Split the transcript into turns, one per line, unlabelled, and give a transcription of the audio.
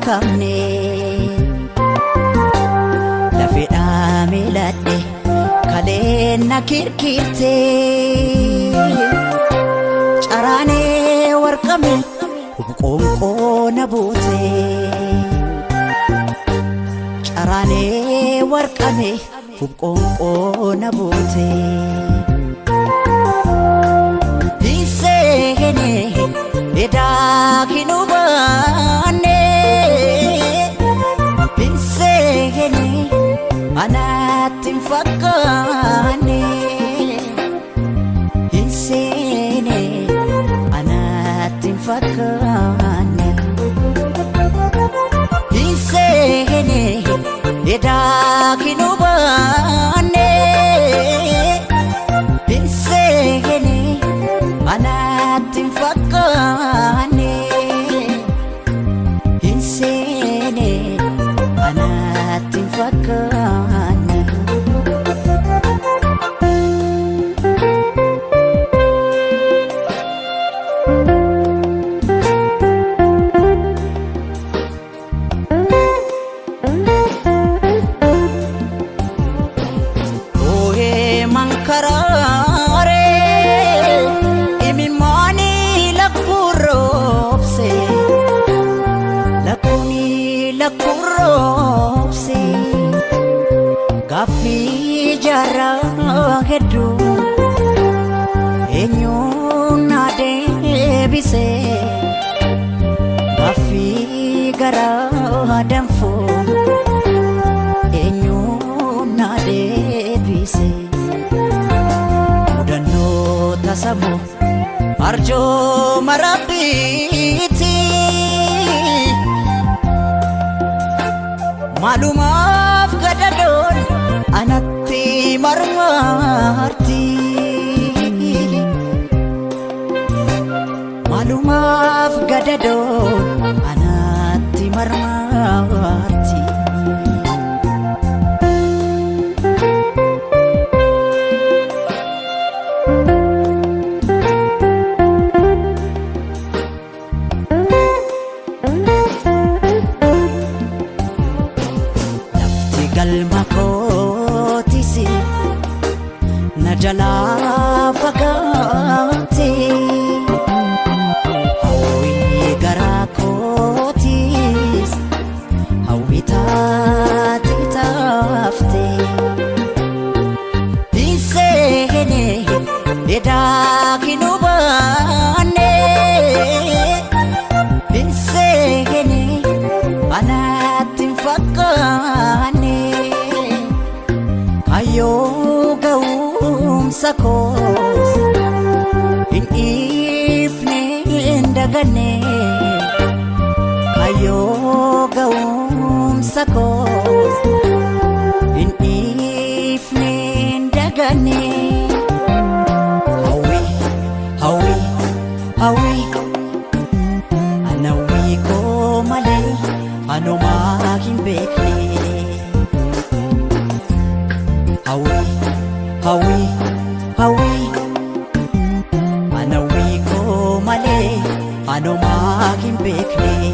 kamne lafedha miladhe kalena kirkirte carane warqame qonqo nabute carane warqame qonqo nabute disene eda kinubane disene anatin fakane disene anatin fakane disene eda kinubane disene anatin fakane disene anatin fakane karare imimani lakuropse lakuni lakuropse gafi jara hedu enyuna debise gafi gara danfo enyuna debise tasabo arjo marabiti malumaf gadadon anatti marmarti malumaf gadadon anatti marmarti galma kotisi najala fagate hawi gara kotis hawi tafte disene eda kinubane disene anatin fakane ayo gaum sakos in ifne ndagane ayo gaum sakos in ifne ndagane hawi hawi hawi anawi ko male ano makin bekne hawi hawi hawi anawi ko male ano makin bekne